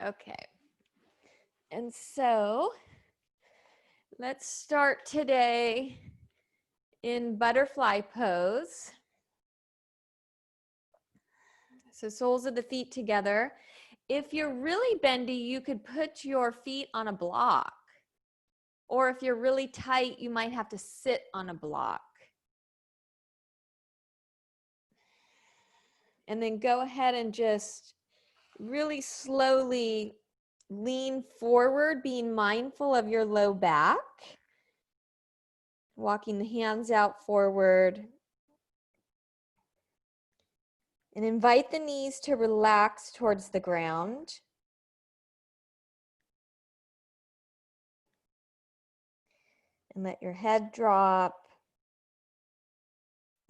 Okay. And so let's start today in butterfly pose. So soles of the feet together. If you're really bendy, you could put your feet on a block. Or if you're really tight, you might have to sit on a block. And then go ahead and just really slowly lean forward, being mindful of your low back. Walking the hands out forward. And invite the knees to relax towards the ground. And let your head drop.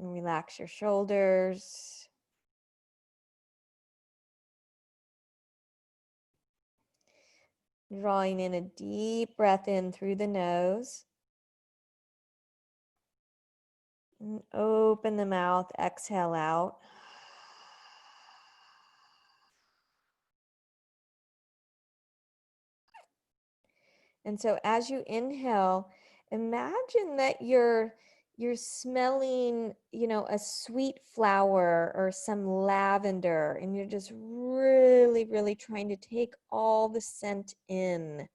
And relax your shoulders. Drawing in a deep breath in through the nose. And open the mouth, exhale out. And so as you inhale, imagine that you're smelling, a sweet flower or some lavender, and you're just really, really trying to take all the scent in.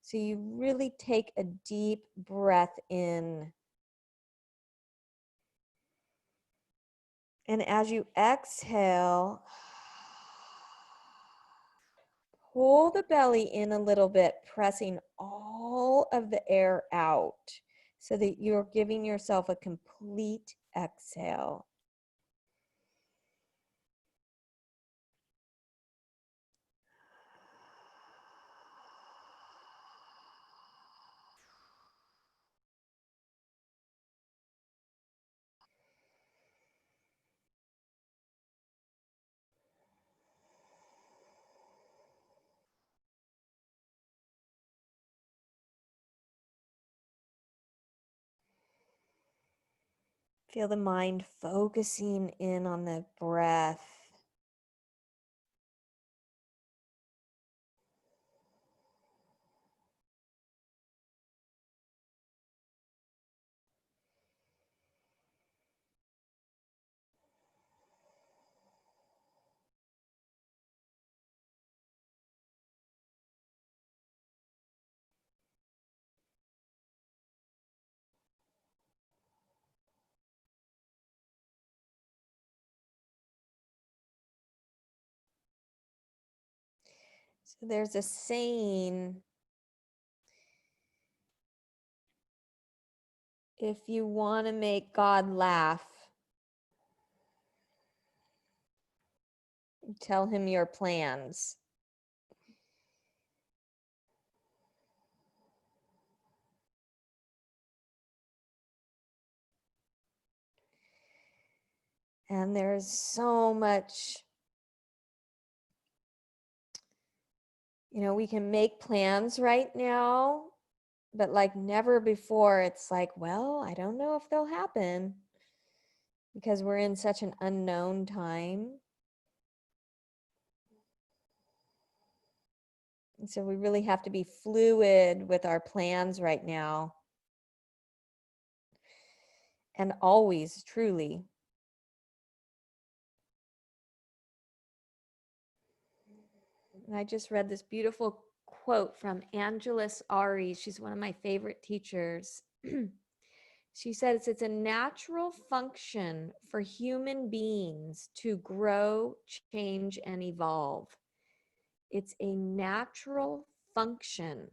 So you really take a deep breath in. And as you exhale, pull the belly in a little bit, pressing all of the air out so that you're giving yourself a complete exhale. Feel the mind focusing in on the breath. So there's a saying, if you want to make God laugh, tell him your plans. And there's so much, we can make plans right now, but like never before, it's like, well, I don't know if they'll happen because we're in such an unknown time. And so we really have to be fluid with our plans right now. And always, truly. And I just read this beautiful quote from Angeles Ari. She's one of my favorite teachers. She says it's a natural function for human beings to grow, change, and evolve. It's a natural function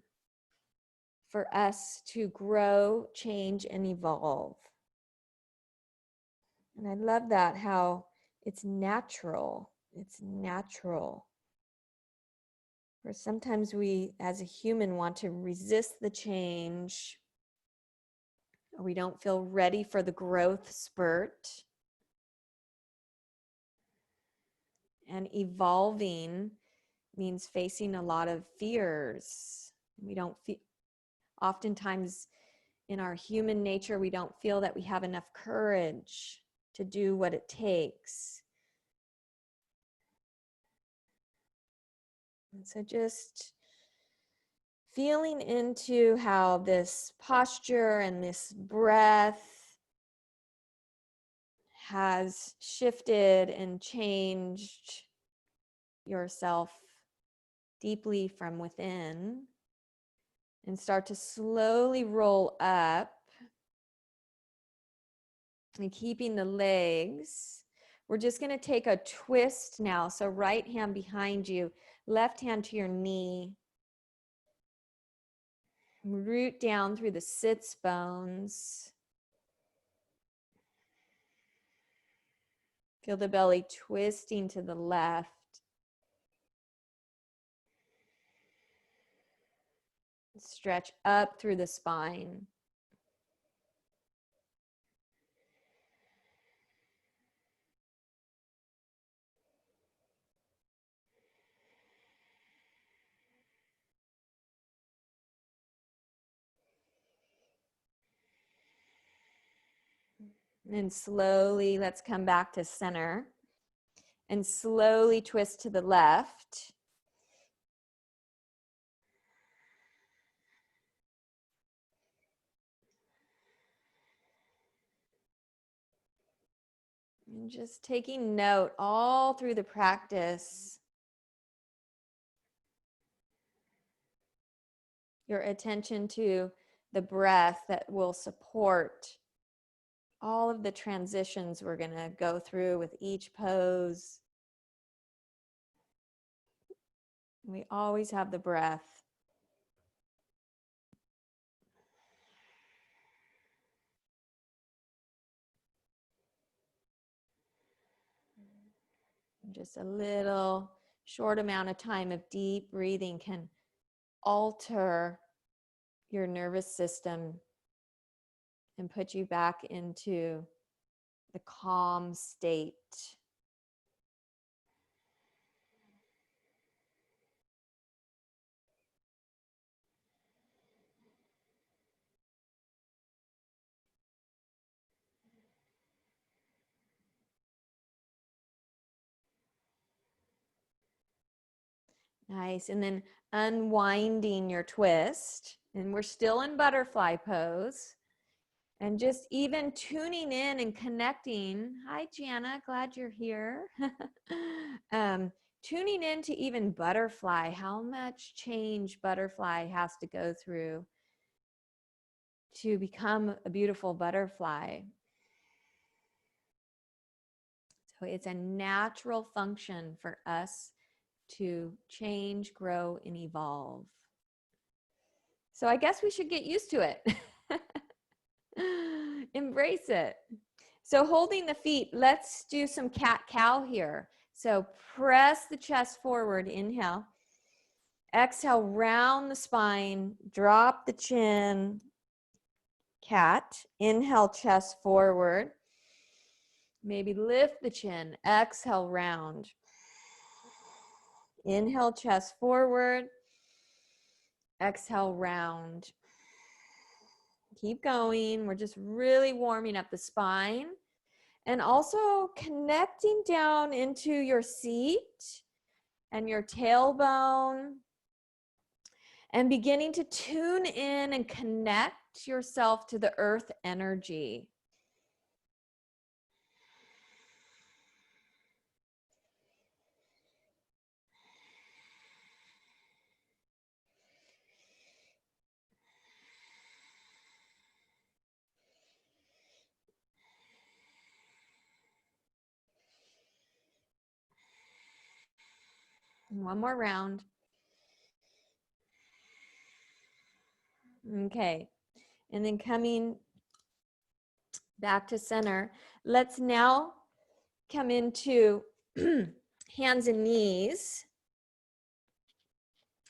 for us to grow, change, and evolve. And I love that, how it's natural. It's natural. Or sometimes we, as a human, want to resist the change, or we don't feel ready for the growth spurt. And evolving means facing a lot of fears. We don't feel, oftentimes in our human nature, we don't feel that we have enough courage to do what it takes. So just feeling into how this posture and this breath has shifted and changed yourself deeply from within, and start to slowly roll up and keeping the legs. We're just going to take a twist now. So right hand behind you, left hand to your knee. Root down through the sits bones. Feel the belly twisting to the left. Stretch up through the spine. And slowly, let's come back to center. And slowly twist to the left. And just taking note all through the practice. Your attention to the breath that will support all of the transitions we're going to go through with each pose. We always have the breath. Just a little short amount of time of deep breathing can alter your nervous system and put you back into the calm state. Nice. And then unwinding your twist. And we're still in butterfly pose. And just even tuning in and connecting. Hi, Jana. Glad you're here. Tuning in to even butterfly, how much change butterfly has to go through to become a beautiful butterfly. So it's a natural function for us to change, grow, and evolve. So I guess we should get used to it. Embrace it. So holding the feet, let's do some cat-cow here. So press the chest forward, inhale. Exhale, round the spine, drop the chin. Cat, inhale, chest forward. Maybe lift the chin, exhale, round. Inhale, chest forward. Exhale, round. Keep going. We're just really warming up the spine. And also connecting down into your seat and your tailbone. And beginning to tune in and connect yourself to the earth energy. One more round. Okay. And then coming back to center. Let's now come into hands and knees,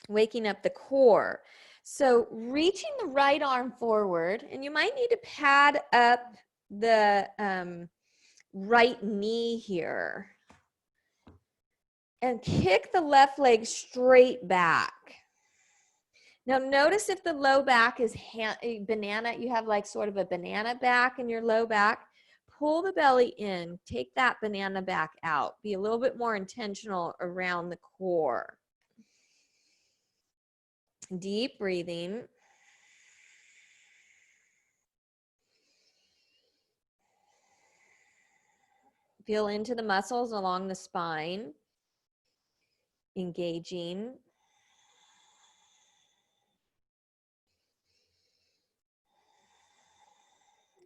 waking up the core. So reaching the right arm forward, and you might need to pad up the right knee here. And kick the left leg straight back. Now notice if the low back is a banana, you have like sort of a banana back in your low back, pull the belly in, take that banana back out. Be a little bit more intentional around the core. Deep breathing. Feel into the muscles along the spine, engaging.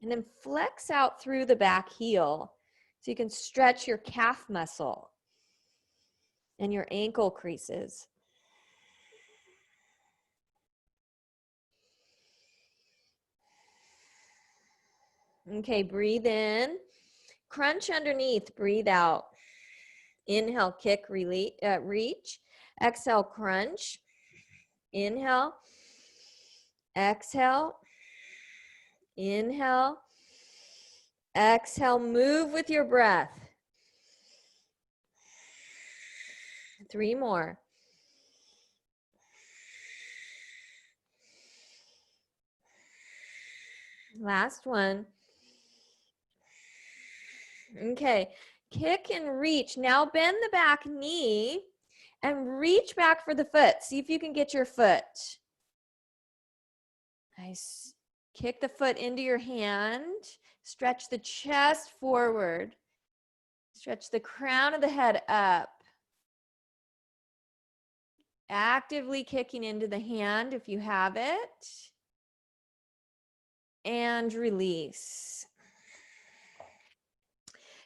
And then flex out through the back heel so you can stretch your calf muscle and your ankle creases. Okay, breathe in. Crunch underneath, breathe out. Inhale, kick, reach. Exhale, crunch. Inhale. Exhale. Inhale. Exhale, move with your breath. 3 more. Last one. Okay, kick and reach. Now bend the back knee and reach back for the foot. See if you can get your foot. Nice. Kick the foot into your hand. Stretch the chest forward. Stretch the crown of the head up. Actively kicking into the hand if you have it. And release.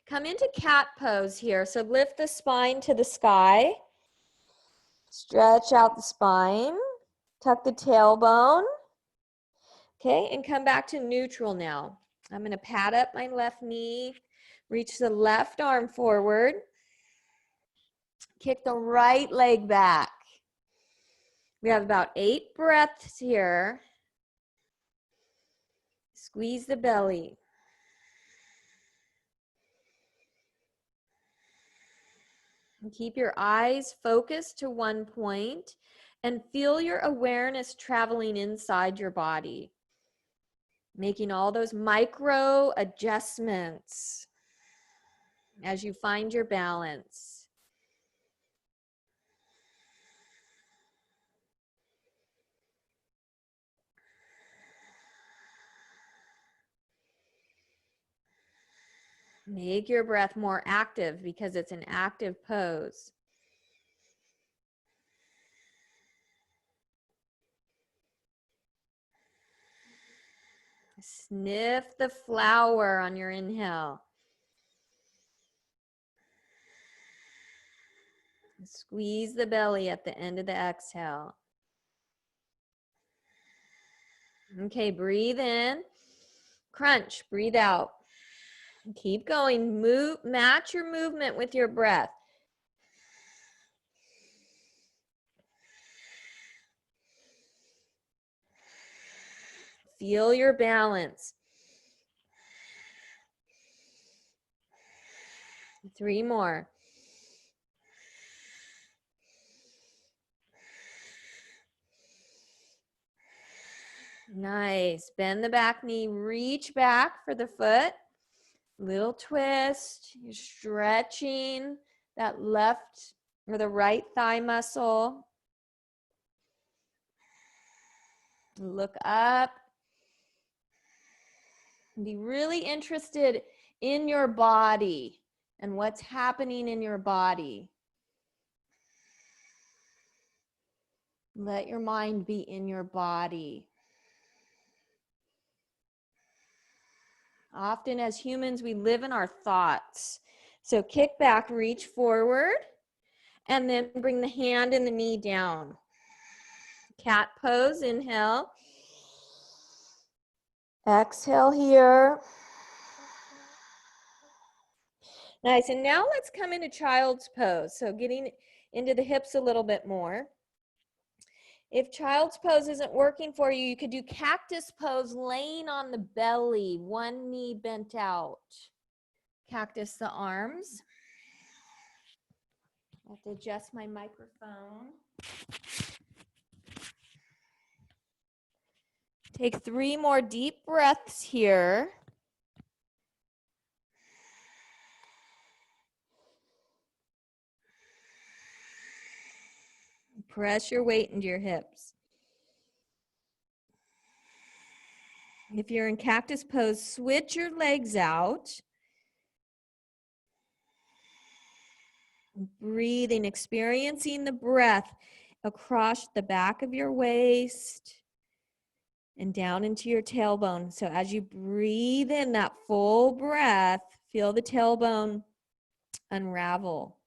Come into cat pose here. So lift the spine to the sky. Stretch out the spine. Tuck the tailbone. Okay, and come back to neutral now. I'm going to pat up my left knee. Reach the left arm forward. Kick the right leg back. We have about 8 breaths here. Squeeze the belly. And keep your eyes focused to one point and feel your awareness traveling inside your body, making all those micro adjustments as you find your balance. Make your breath more active because it's an active pose. Sniff the flower on your inhale. Squeeze the belly at the end of the exhale. Okay, breathe in. Crunch, breathe out. Keep going. Move, match your movement with your breath. Feel your balance. 3 more. Nice. Bend the back knee, reach back for the foot. Little twist. You're stretching that left or the right thigh muscle. Look up. Be really interested in your body and what's happening in your body. Let your mind be in your body. Often as humans, we live in our thoughts. So kick back, reach forward, and then bring the hand and the knee down. Cat pose, inhale. Exhale here. Nice, and now let's come into child's pose. So getting into the hips a little bit more. If child's pose isn't working for you, you could do cactus pose, laying on the belly, one knee bent out. Cactus the arms. I have to adjust my microphone. Take 3 more deep breaths here. Press your weight into your hips. If you're in cactus pose, switch your legs out. Breathing, experiencing the breath across the back of your waist and down into your tailbone. So as you breathe in that full breath, feel the tailbone unravel.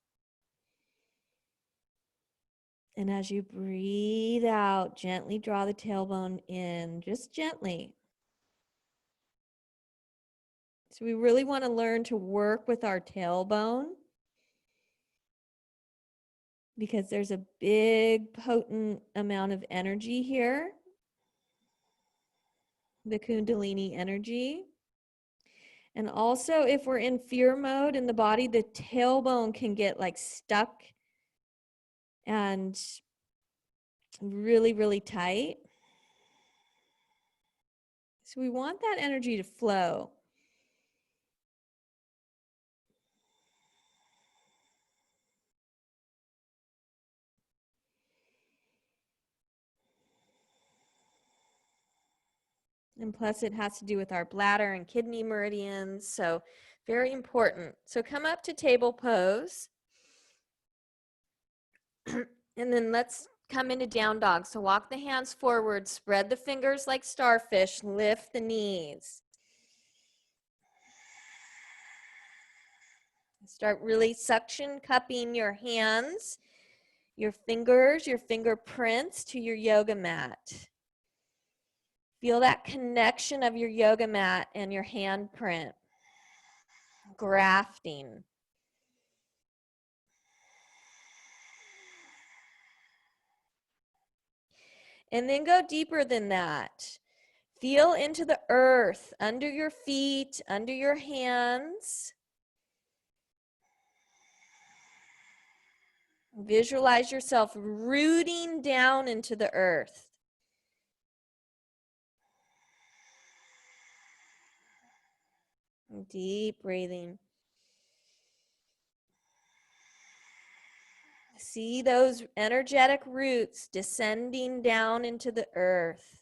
And as you breathe out, gently draw the tailbone in, just gently. So we really want to learn to work with our tailbone because there's a big, potent amount of energy here, the Kundalini energy. And also, if we're in fear mode in the body, the tailbone can get like stuck and really, really tight. So we want that energy to flow. And plus it has to do with our bladder and kidney meridians. So very important. So come up to table pose. And then let's come into down dog. So walk the hands forward, spread the fingers like starfish, lift the knees. Start really suction cupping your hands, your fingers, your fingerprints to your yoga mat. Feel that connection of your yoga mat and your handprint. Grafting. And then go deeper than that. Feel into the earth, under your feet, under your hands. Visualize yourself rooting down into the earth. Deep breathing. See those energetic roots descending down into the earth.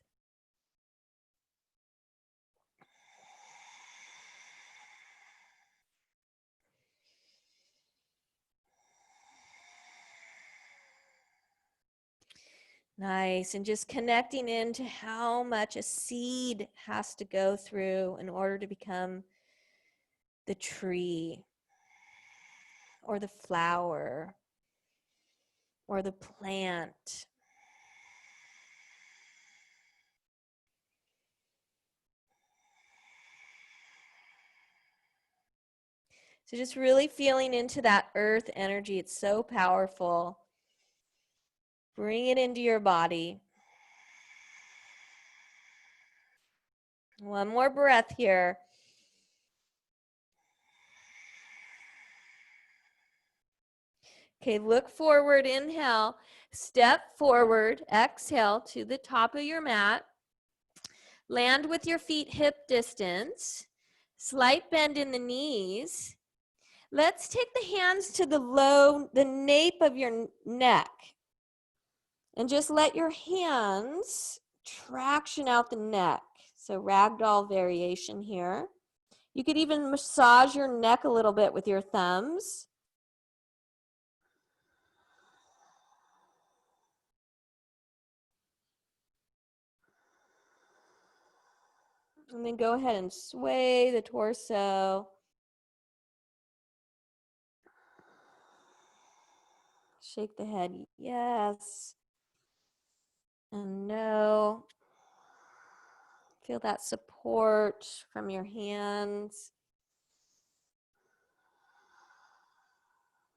Nice. And just connecting into how much a seed has to go through in order to become the tree or the flower or the plant. So just really feeling into that earth energy. It's so powerful. Bring it into your body. One more breath here. Okay, look forward, inhale, step forward, exhale to the top of your mat. Land with your feet hip distance. Slight bend in the knees. Let's take the hands to the nape of your neck. And just let your hands traction out the neck. So ragdoll variation here. You could even massage your neck a little bit with your thumbs. And then go ahead and sway the torso. Shake the head, yes. And no. Feel that support from your hands.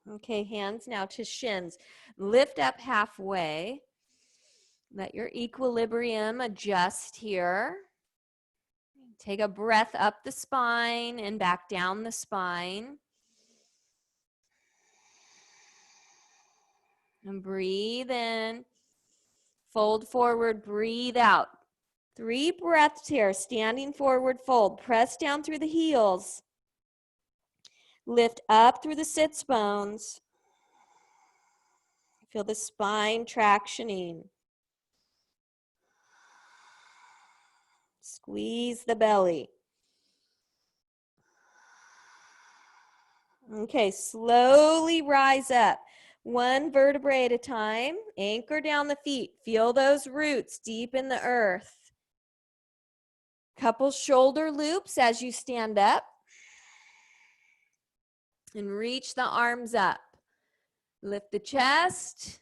Okay, hands now to shins. Lift up halfway. Let your equilibrium adjust here. Take a breath up the spine and back down the spine. And breathe in. Fold forward, breathe out. 3 breaths here, standing forward, fold. Press down through the heels. Lift up through the sits bones. Feel the spine tractioning. Squeeze the belly. Okay, slowly rise up. One vertebrae at a time. Anchor down the feet. Feel those roots deep in the earth. Couple shoulder loops as you stand up. And reach the arms up. Lift the chest.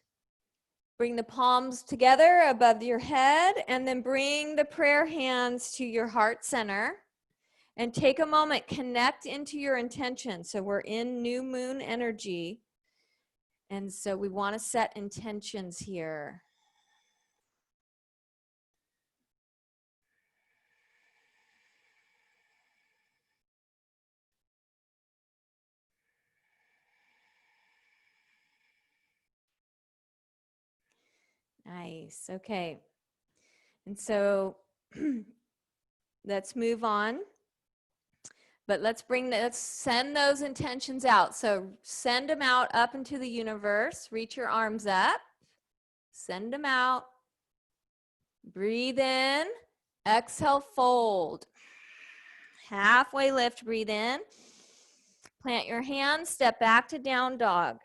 Bring the palms together above your head. And then bring the prayer hands to your heart center. And take a moment, connect into your intention. So we're in new moon energy. And so we want to set intentions here. Nice. Okay. And so let's move on. But let's send those intentions out. So send them out up into the universe. Reach your arms up. Send them out. Breathe in. Exhale, fold. Halfway lift, breathe in. Plant your hands, step back to down dog.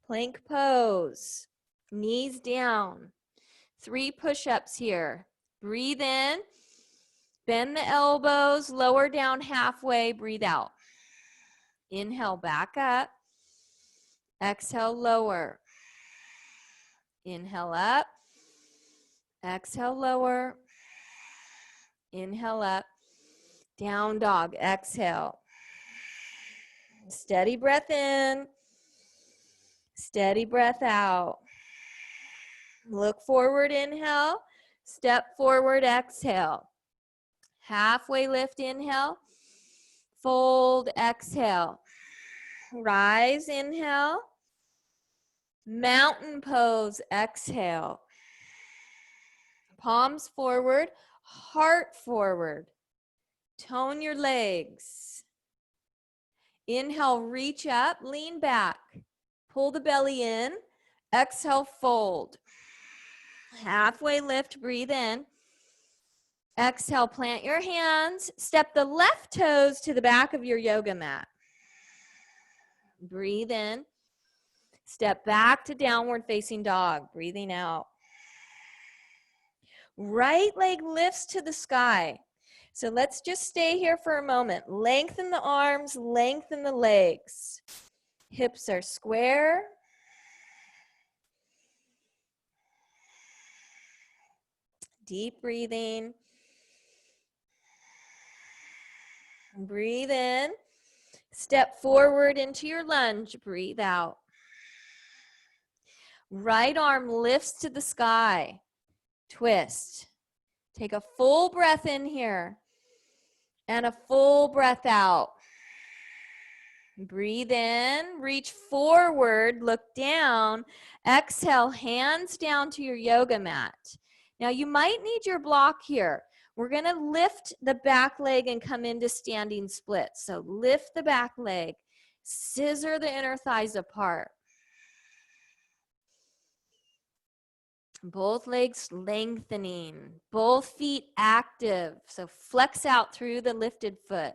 Plank pose. Knees down. 3 push-ups here. Breathe in. Bend the elbows, lower down halfway, breathe out. Inhale, back up. Exhale, lower. Inhale up. Exhale, lower. Inhale up. Down dog, exhale. Steady breath in. Steady breath out. Look forward, inhale. Step forward, exhale. Halfway lift, inhale. Fold, exhale. Rise, inhale. Mountain pose, exhale. Palms forward, heart forward. Tone your legs. Inhale, reach up, lean back. Pull the belly in. Exhale, fold. Halfway lift, breathe in. Exhale, plant your hands. Step the left toes to the back of your yoga mat. Breathe in. Step back to downward facing dog. Breathing out. Right leg lifts to the sky. So let's just stay here for a moment. Lengthen the arms, lengthen the legs. Hips are square. Deep breathing. Breathe in. Step forward into your lunge. Breathe out. Right arm lifts to the sky. Twist. Take a full breath in here and a full breath out. Breathe in, reach forward, look down. Exhale, hands down to your yoga mat. Now you might need your block here. We're going to lift the back leg and come into standing split. So lift the back leg, scissor the inner thighs apart. Both legs lengthening, both feet active. So flex out through the lifted foot.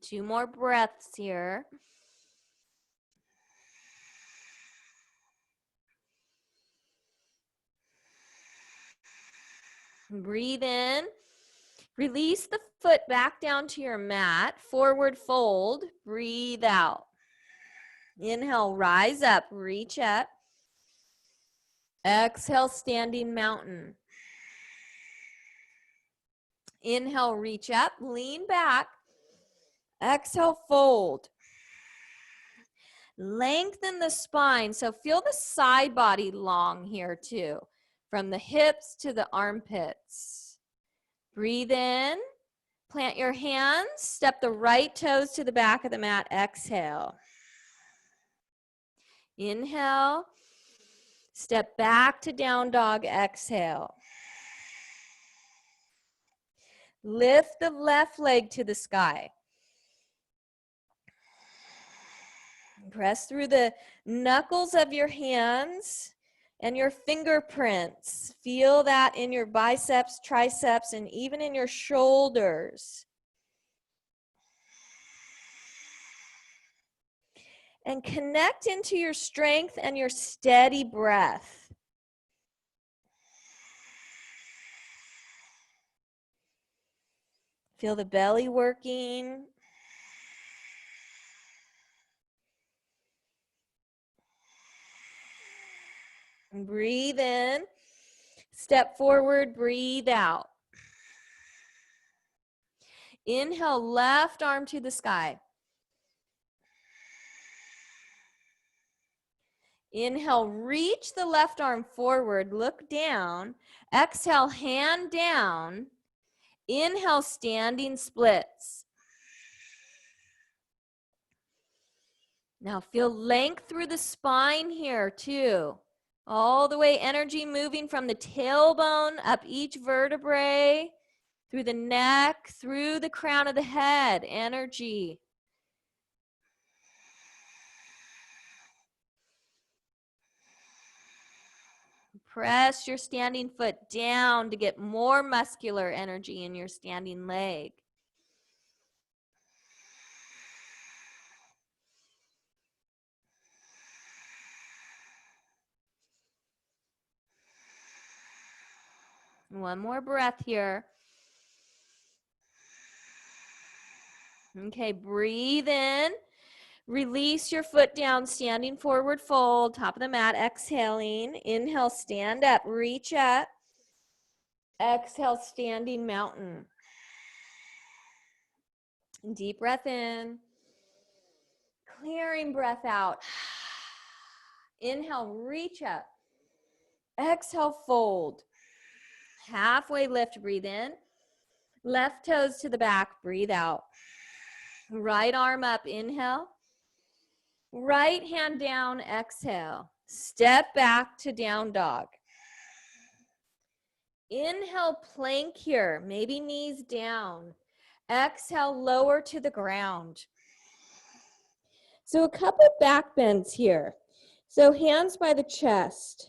Two more breaths here. Breathe in. Release the foot back down to your mat. Forward fold. Breathe out. Inhale, rise up, reach up. Exhale, standing mountain. Inhale, reach up, lean back. Exhale, fold. Lengthen the spine. So feel the side body long here too, from the hips to the armpits. Breathe in. Plant your hands. Step the right toes to the back of the mat. Exhale. Inhale. Step back to down dog. Exhale. Lift the left leg to the sky. Press through the knuckles of your hands and your fingerprints. Feel that in your biceps, triceps, and even in your shoulders. And connect into your strength and your steady breath. Feel the belly working. And breathe in. Step forward, breathe out. Inhale, left arm to the sky. Inhale, reach the left arm forward, look down. Exhale, hand down. Inhale, standing splits. Now feel length through the spine here too. All the way, energy moving from the tailbone up each vertebrae, through the neck, through the crown of the head, energy. Press your standing foot down to get more muscular energy in your standing leg. One more breath here. Okay, breathe in. Release your foot down, standing forward fold, top of the mat, exhaling. Inhale, stand up, reach up. Exhale, standing mountain. Deep breath in. Clearing breath out. Inhale, reach up. Exhale, fold. Halfway lift, breathe in. Left toes to the back, breathe out. Right arm up, inhale. Right hand down, exhale. Step back to down dog. Inhale, plank here, maybe knees down. Exhale, lower to the ground. So a couple back bends here. So hands by the chest.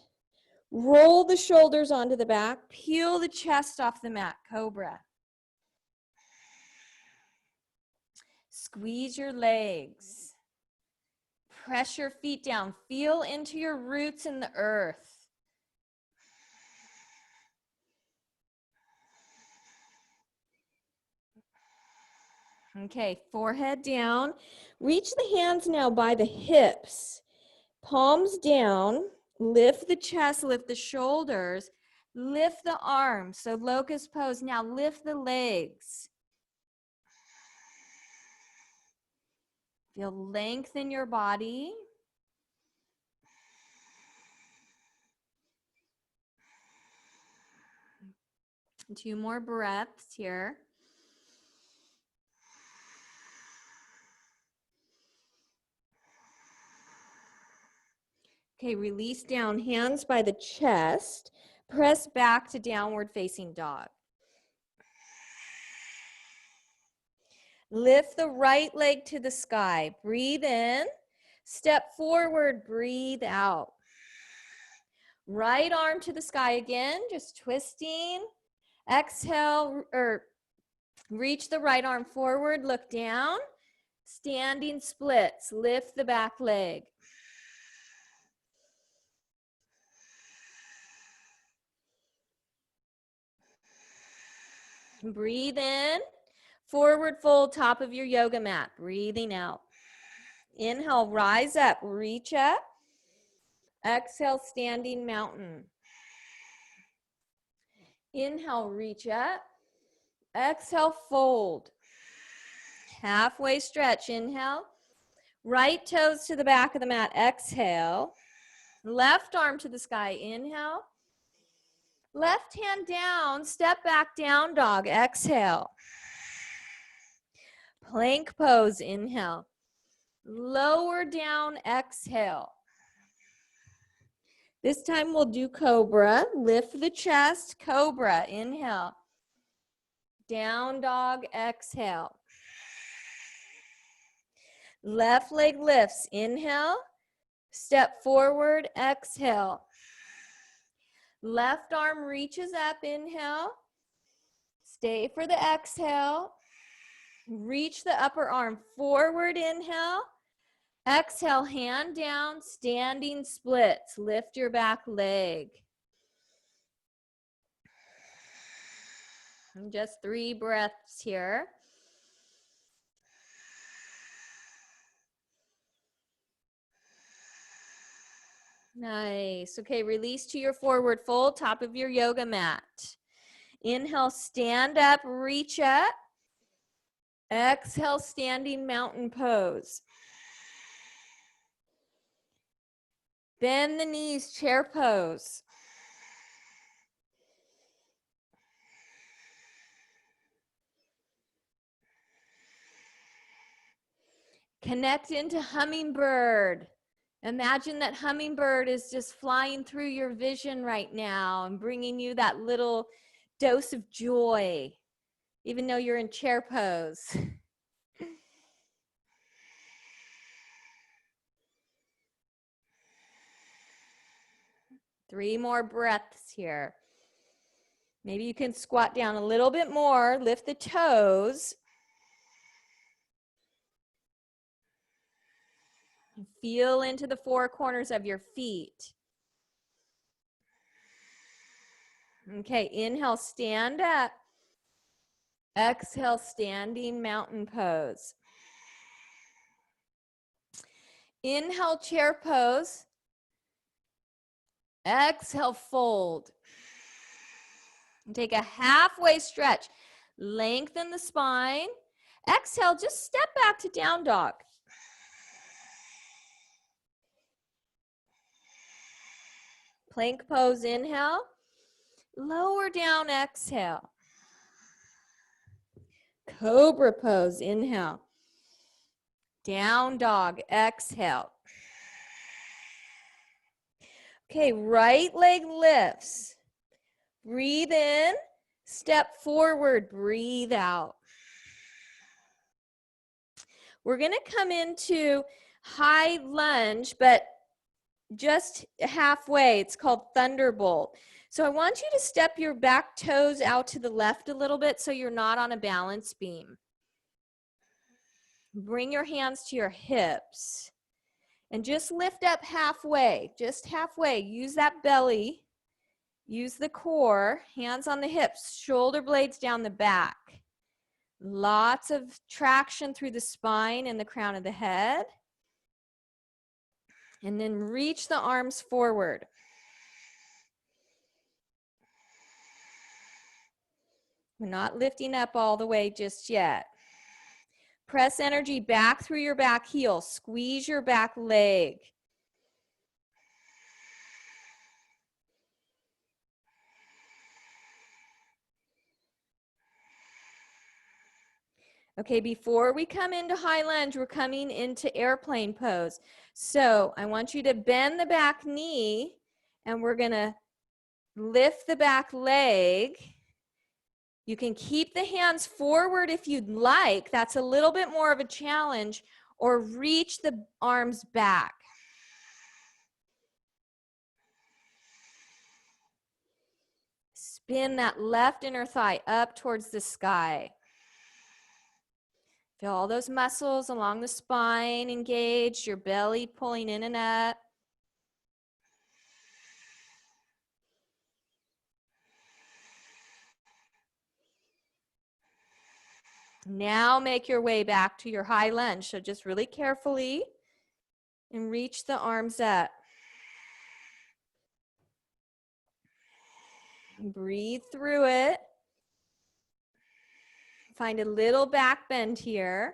Roll the shoulders onto the back. Peel the chest off the mat, cobra. Squeeze your legs. Press your feet down. Feel into your roots in the earth. Okay, forehead down. Reach the hands now by the hips. Palms down. Lift the chest, lift the shoulders. Lift the arms. So locust pose. Now lift the legs. Feel length in your body. Two more breaths here. Okay, release down, hands by the chest. Press back to downward facing dog. Lift the right leg to the sky. Breathe in. Step forward, breathe out. Right arm to the sky again, just twisting. Exhale, or reach the right arm forward, look down. Standing splits, lift the back leg. Breathe in. Forward fold, top of your yoga mat. Breathing out. Inhale, rise up, reach up. Exhale, standing mountain. Inhale, reach up. Exhale, fold. Halfway stretch, inhale. Right toes to the back of the mat, exhale. Left arm to the sky, inhale. Left hand down, step back, down dog, exhale. Plank pose, inhale. Lower down, exhale. This time we'll do cobra. Lift the chest, cobra, inhale. Down dog, exhale. Left leg lifts, inhale. Step forward, exhale. Left arm reaches up, inhale. Stay for the exhale. Reach the upper arm forward, inhale. Exhale, hand down, standing splits. Lift your back leg. And just 3 breaths here. Nice. Okay, release to your forward fold, top of your yoga mat. Inhale, stand up, reach up. Exhale, standing mountain pose. Bend the knees, chair pose. Connect into hummingbird. Imagine that hummingbird is just flying through your vision right now and bringing you that little dose of joy, even though you're in chair pose. 3 more breaths here. Maybe you can squat down a little bit more, lift the toes. Feel into the 4 corners of your feet. Okay, inhale, stand up. Exhale, standing mountain pose. Inhale, chair pose. Exhale, fold. And take a halfway stretch. Lengthen the spine. Exhale, just step back to down dog. Plank pose, inhale. Lower down, exhale. Cobra pose, inhale. Down dog, exhale. Okay, right leg lifts. Breathe in, step forward, breathe out. We're going to come into high lunge, but just halfway. It's called Thunderbolt. So I want you to step your back toes out to the left a little bit so you're not on a balance beam. Bring your hands to your hips and just lift up halfway, just halfway. Use that belly, use the core, hands on the hips, shoulder blades down the back. Lots of traction through the spine and the crown of the head. And then reach the arms forward. We're not lifting up all the way just yet. Press energy back through your back heel. Squeeze your back leg. Okay, before we come into high lunge, we're coming into airplane pose. So I want you to bend the back knee, and we're going to lift the back leg. You can keep the hands forward if you'd like. That's a little bit more of a challenge. Or reach the arms back. Spin that left inner thigh up towards the sky. Feel all those muscles along the spine engaged, your belly pulling in and up. Now make your way back to your high lunge. So just really carefully and reach the arms up. Breathe through it. Find a little back bend here.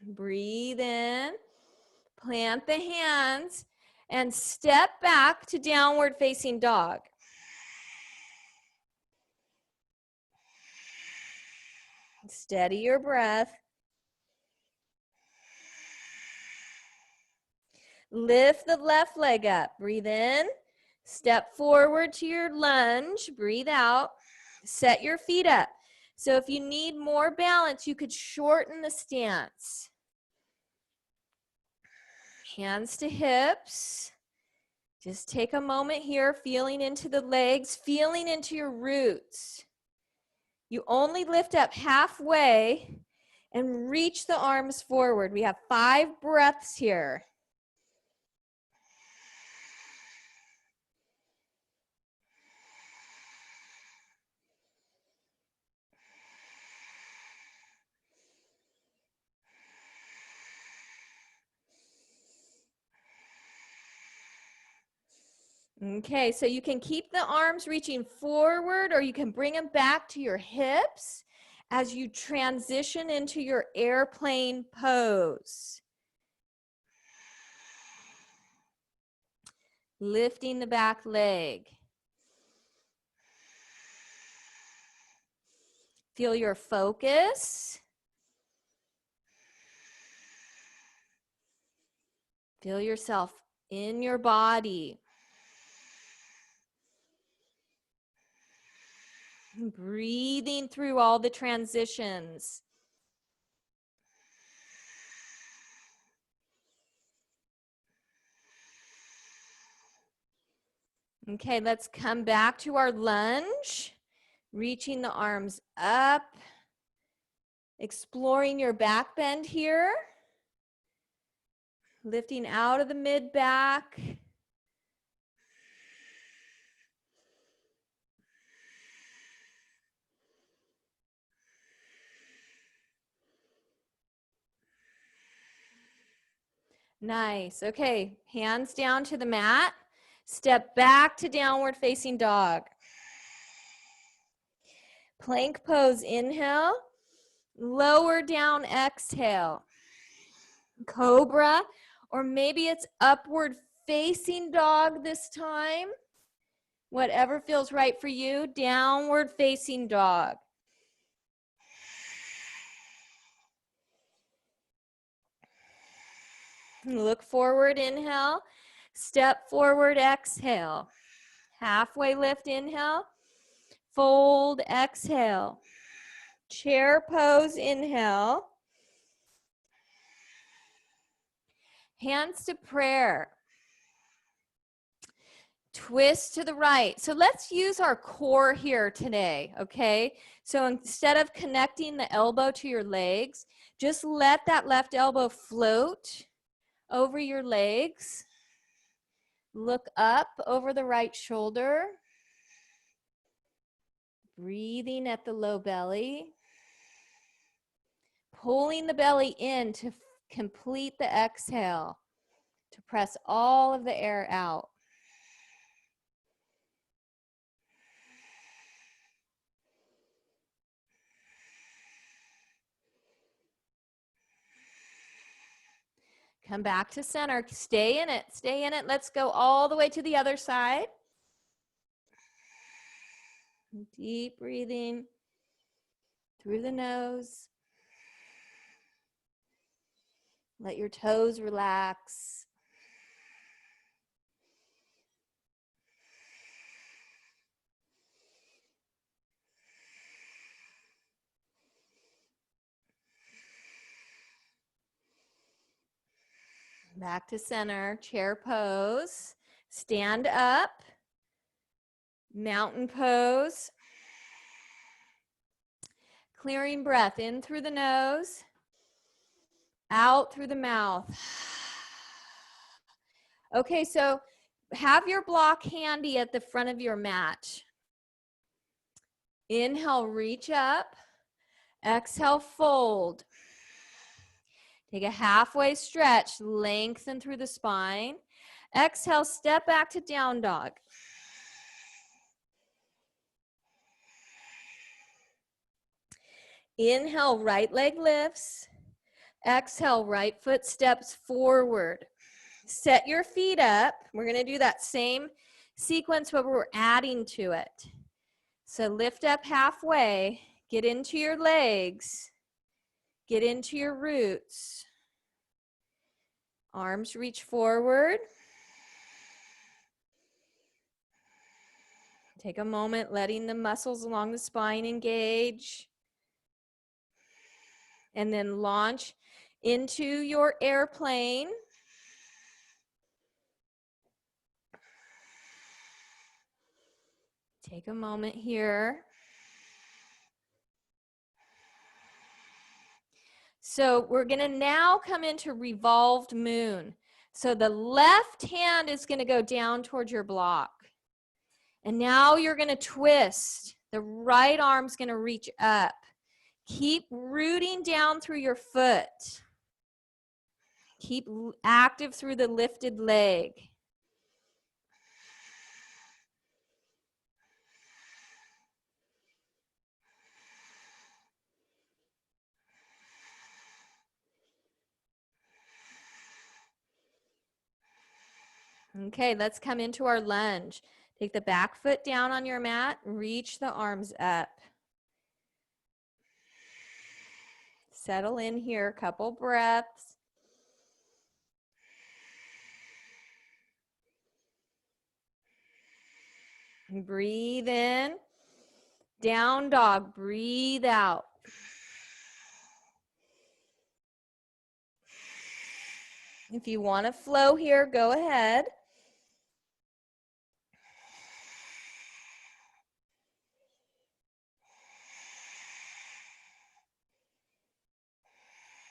Breathe in. Plant the hands and step back to downward facing dog. Steady your breath. Lift the left leg up. Breathe in. Step forward to your lunge. Breathe out. Set your feet up. So if you need more balance, you could shorten the stance. Hands to hips. Just take a moment here, feeling into the legs, feeling into your roots. You only lift up halfway and reach the arms forward. We have 5 breaths here. Okay, so you can keep the arms reaching forward or you can bring them back to your hips as you transition into your airplane pose. Lifting the back leg. Feel your focus. Feel yourself in your body. Breathing through all the transitions. Okay, let's come back to our lunge. Reaching the arms up. Exploring your back bend here. Lifting out of the mid back. Nice. Okay, hands down to the mat. Step back to downward facing dog. Plank pose, inhale. Lower down, exhale. Cobra, or maybe it's upward facing dog this time. Whatever feels right for you. Downward facing dog. Look forward, inhale. Step forward, exhale. Halfway lift, inhale. Fold, exhale. Chair pose, inhale. Hands to prayer. Twist to the right. So let's use our core here today, okay? So instead of connecting the elbow to your legs, just let that left elbow float over your legs. Look up over the right shoulder. Breathing at the low belly. Pulling the belly in to complete the exhale, to press all of the air out. Come back to center. Stay in it. Stay in it. Let's go all the way to the other side. Deep breathing through the nose. Let your toes relax. Back to center. Chair pose. Stand up. Mountain pose. Clearing breath in through the nose, out through the mouth. Okay, so have your block handy at the front of your mat. Inhale, reach up. Exhale, fold. Take a halfway stretch, lengthen through the spine. Exhale, step back to down dog. Inhale, right leg lifts. Exhale, right foot steps forward. Set your feet up. We're going to do that same sequence, but we're adding to it. So lift up halfway, get into your legs, get into your roots. Arms reach forward. Take a moment, letting the muscles along the spine engage. And then launch into your airplane. Take a moment here. So we're going to now come into revolved moon. So the left hand is going to go down towards your block. And now you're going to twist. The right arm's going to reach up. Keep rooting down through your foot. Keep active through the lifted leg. Okay, let's come into our lunge. Take the back foot down on your mat, reach the arms up. Settle in here, a couple breaths. Breathe in. Down dog, breathe out. If you want to flow here, go ahead.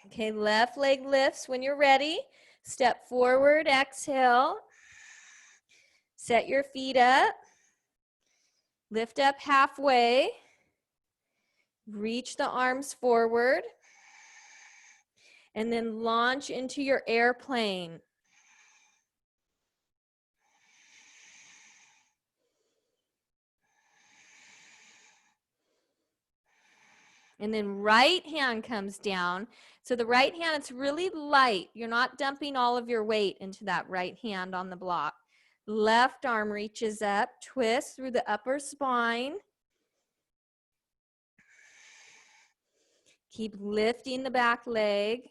Okay, left leg lifts when you're ready. Step forward, exhale. Set your feet up. Lift up halfway. Reach the arms forward. And then launch into your airplane. And then right hand comes down. So the right hand, it's really light. You're not dumping all of your weight into that right hand on the block. Left arm reaches up, twist through the upper spine. Keep lifting the back leg.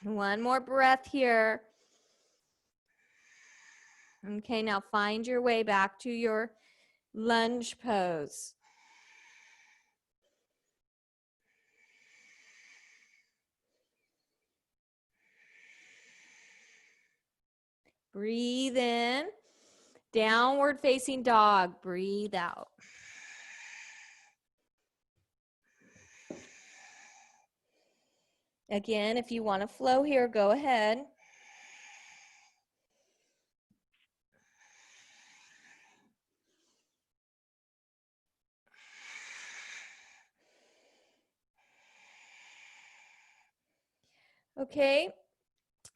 One more breath here. Okay, now find your way back to your lunge pose. Breathe in. Downward facing dog. Breathe out. Again, if you want to flow here, go ahead. Okay,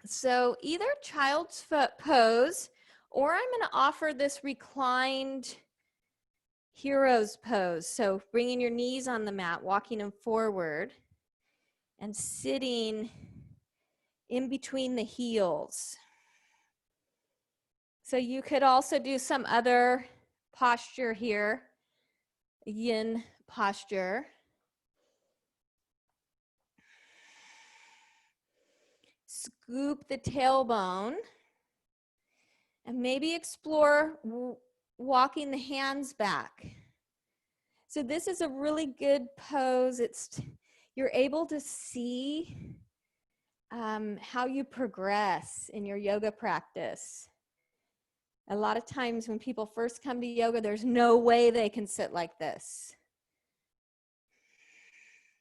so either child's foot pose, or I'm going to offer this reclined hero's pose. So bringing your knees on the mat, walking them forward, and sitting in between the heels. So you could also do some other posture here, yin posture. Scoop the tailbone and maybe explore walking the hands back. So this is a really good pose. You're able to see how you progress in your yoga practice. A lot of times when people first come to yoga, there's no way they can sit like this.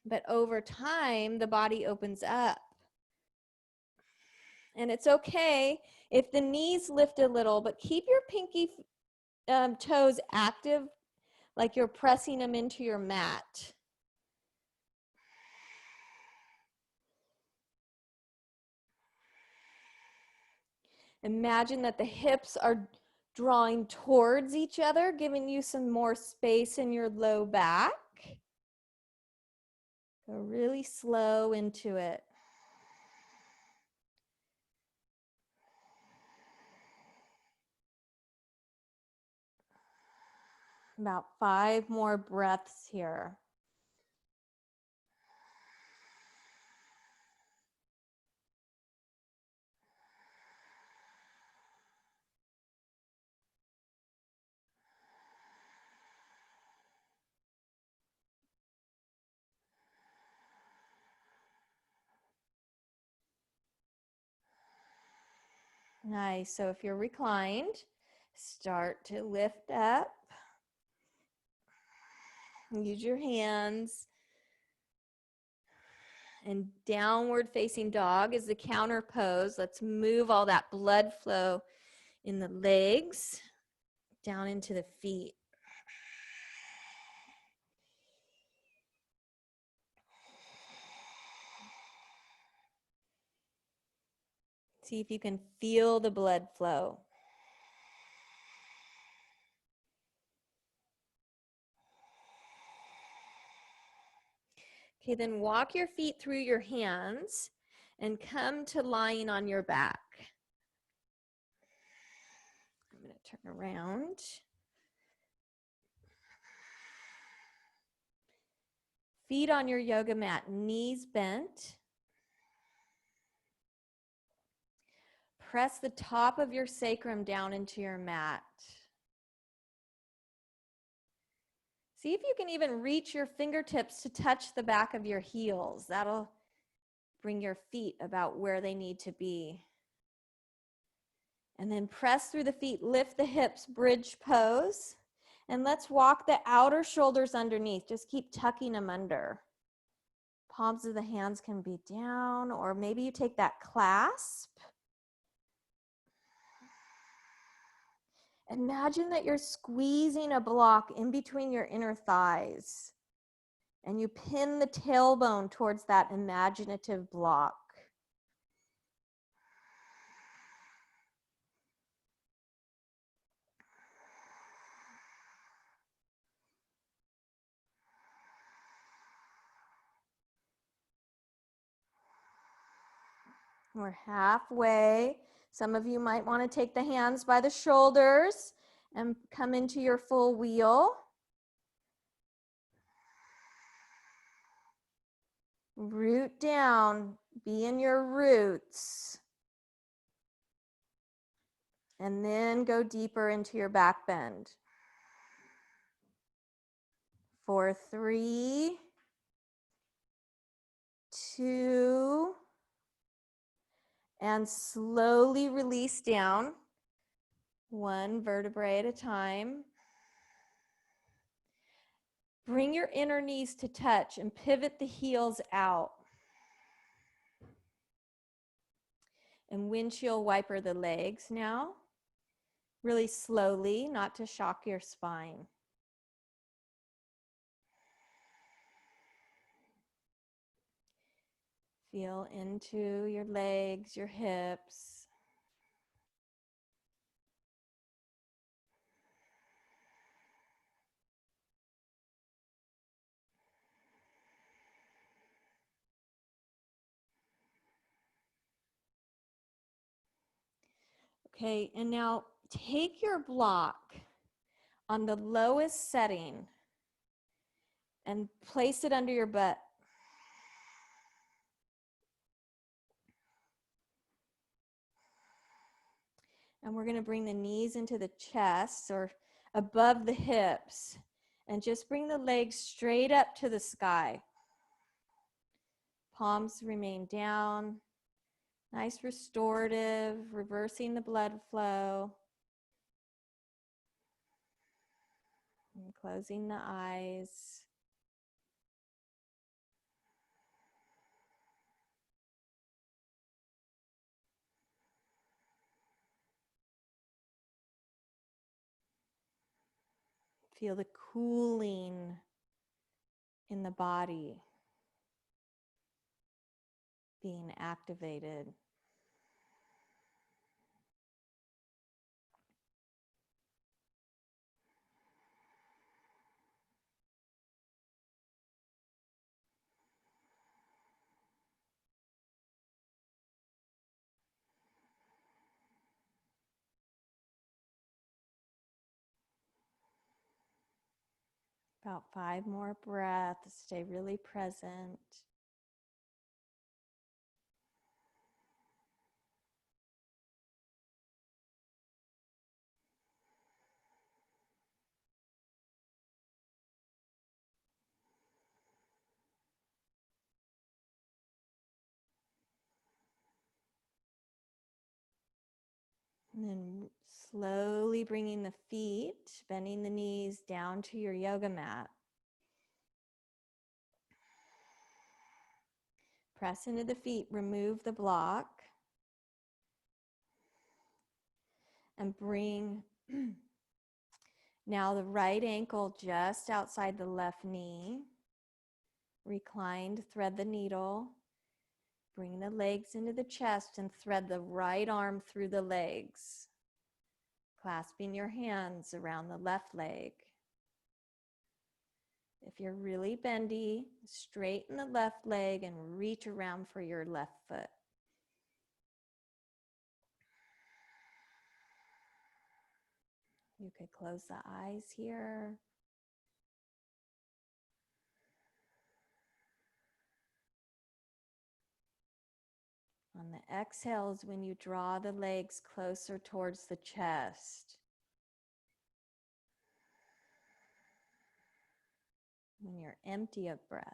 But over time, the body opens up. And it's okay if the knees lift a little, but keep your pinky toes active, like you're pressing them into your mat. Imagine that the hips are drawing towards each other, giving you some more space in your low back. Go really slow into it. About 5 more breaths here. Nice. So if you're reclined, start to lift up. Use your hands. And downward facing dog is the counter pose. Let's move all that blood flow in the legs down into the feet. See if you can feel the blood flow. Okay, then walk your feet through your hands and come to lying on your back. I'm going to turn around. Feet on your yoga mat, knees bent. Press the top of your sacrum down into your mat. See if you can even reach your fingertips to touch the back of your heels. That'll bring your feet about where they need to be. And then press through the feet, lift the hips, bridge pose. And let's walk the outer shoulders underneath. Just keep tucking them under. Palms of the hands can be down, or maybe you take that clasp. Imagine that you're squeezing a block in between your inner thighs, and you pin the tailbone towards that imaginative block. We're halfway. Some of you might want to take the hands by the shoulders and come into your full wheel. Root down, be in your roots. And then go deeper into your back bend. For 3, 2, and slowly release down, 1 vertebrae at a time. Bring your inner knees to touch and pivot the heels out. And windshield wiper the legs now. Really slowly, not to shock your spine. Feel into your legs, your hips. Okay, and now take your block on the lowest setting and place it under your butt. And we're going to bring the knees into the chest or above the hips. And just bring the legs straight up to the sky. Palms remain down. Nice restorative, reversing the blood flow. And closing the eyes. Feel the cooling in the body being activated. About 5 more breaths. Stay really present. And then slowly bringing the feet, bending the knees down to your yoga mat. Press into the feet, remove the block, and bring now the right ankle just outside the left knee. Reclined, thread the needle. Bring the legs into the chest and thread the right arm through the legs, clasping your hands around the left leg. If you're really bendy, straighten the left leg and reach around for your left foot. You could close the eyes here. On the exhales, when you draw the legs closer towards the chest. When you're empty of breath.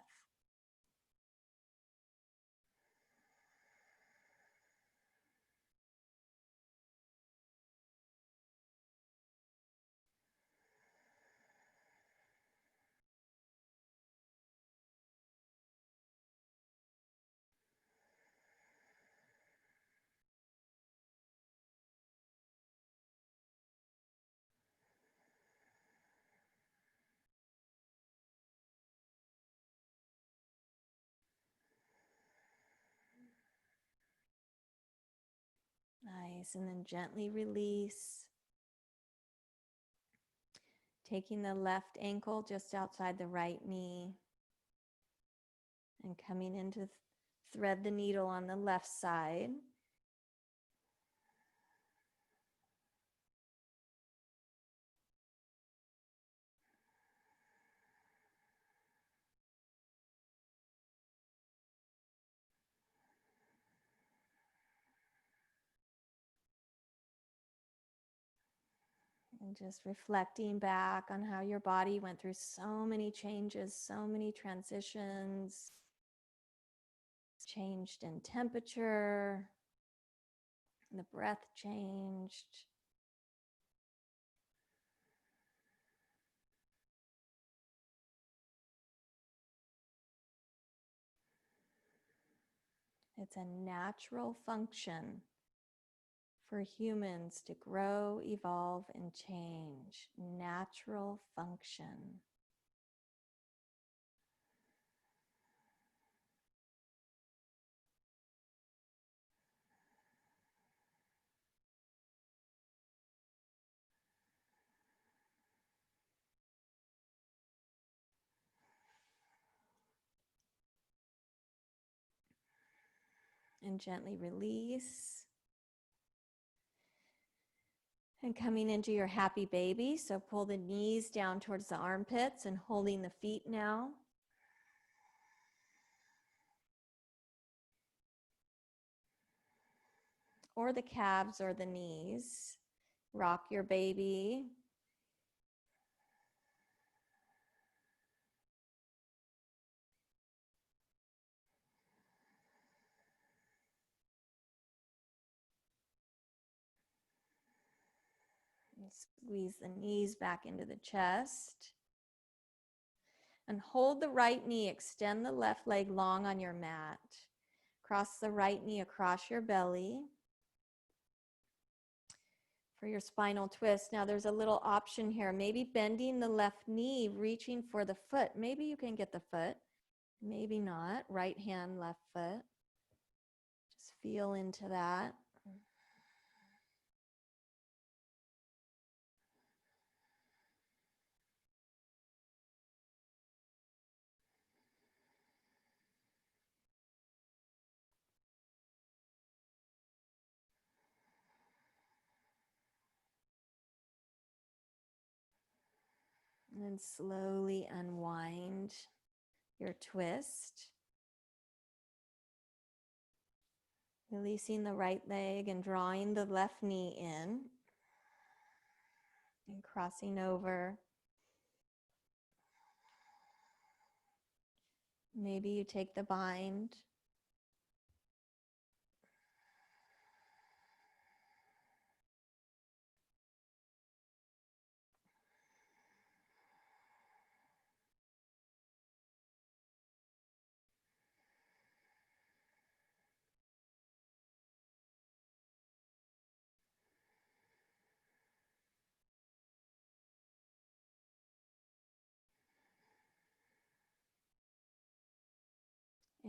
Nice, and then gently release. Taking the left ankle just outside the right knee and coming into thread the needle on the left side. And just reflecting back on how your body went through so many changes, so many transitions, changed in temperature, the breath changed. It's a natural function for humans to grow, evolve, and change. Natural function. And gently release. And coming into your happy baby. So pull the knees down towards the armpits and holding the feet now. Or the calves or the knees. Rock your baby. And squeeze the knees back into the chest. And hold the right knee, extend the left leg long on your mat. Cross the right knee across your belly for your spinal twist. Now there's a little option here, maybe bending the left knee, reaching for the foot. Maybe you can get the foot, maybe not. Right hand, left foot. Just feel into that. then slowly unwind your twist. Releasing the right leg and drawing the left knee in and crossing over. Maybe you take the bind.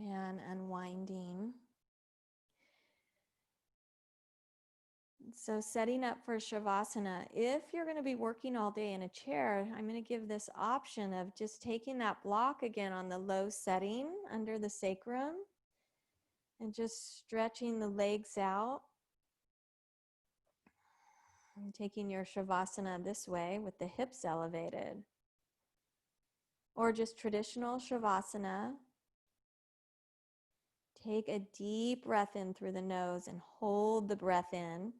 And unwinding. So setting up for Shavasana, if you're going to be working all day in a chair, I'm going to give this option of just taking that block again on the low setting under the sacrum and just stretching the legs out and taking your Shavasana this way with the hips elevated. Or just traditional Shavasana. Take a deep breath in through the nose and hold the breath in.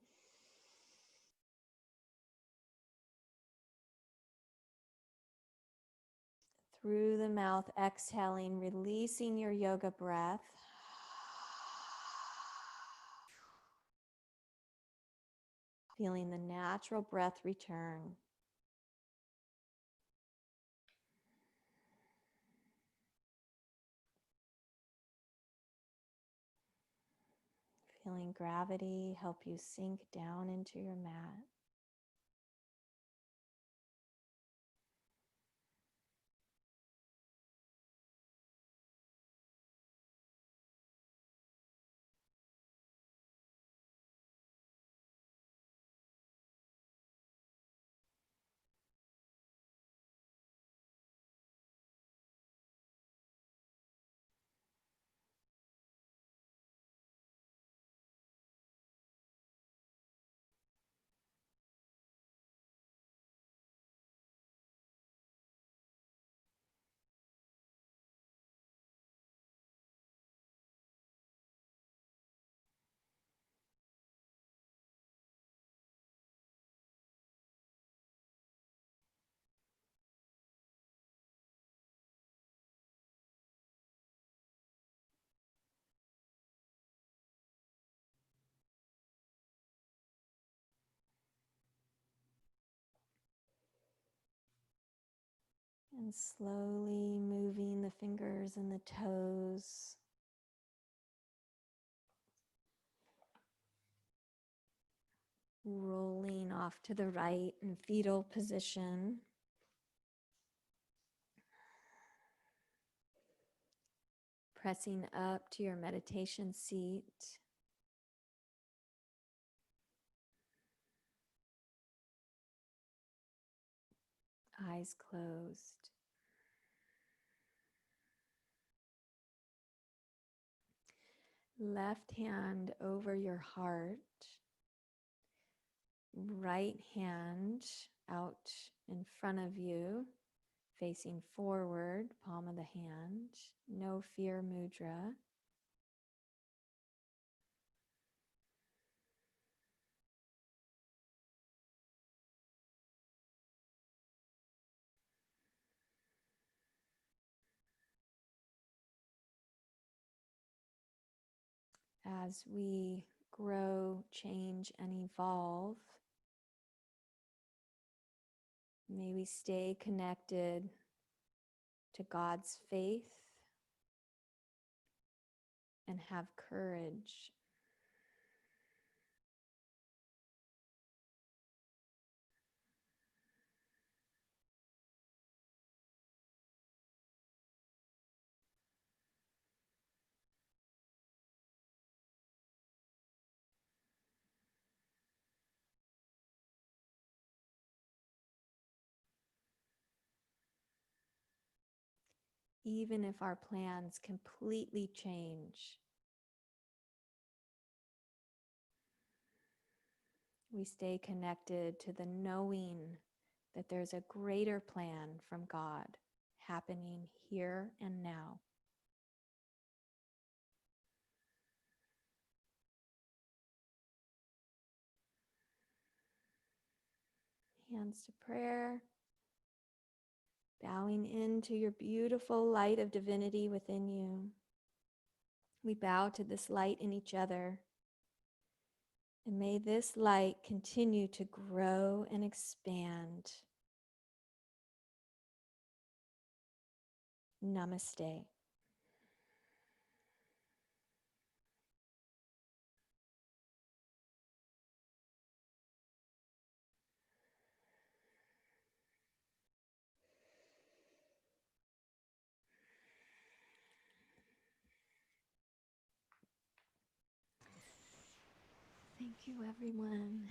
Through the mouth, exhaling, releasing your yoga breath. Feeling the natural breath return. Feeling gravity help you sink down into your mat. And slowly moving the fingers and the toes. Rolling off to the right in fetal position. Pressing up to your meditation seat. Eyes closed. Left hand over your heart. Right hand out in front of you, facing forward, palm of the hand. No fear mudra. As we grow, change, and evolve, may we stay connected to God's faith and have courage. Even if our plans completely change, we stay connected to the knowing that there's a greater plan from God happening here and now. Hands to prayer, bowing into your beautiful light of divinity within you. We bow to this light in each other. And may this light continue to grow and expand. Namaste. Thank you, everyone.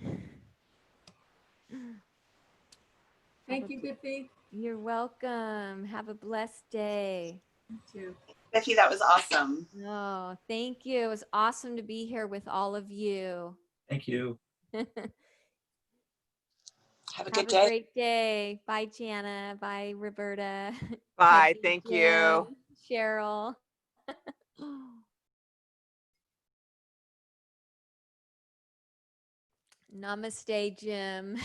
Thank you, Biffy. You're welcome. Have a blessed day. You too. Biffy, that was awesome. Oh, thank you. It was awesome to be here with all of you. Thank you. Have a Have good a day. great day. Bye, Jana. Bye, Roberta. Bye. Bye, Thank Jim, you. Cheryl. Namaste, Jim.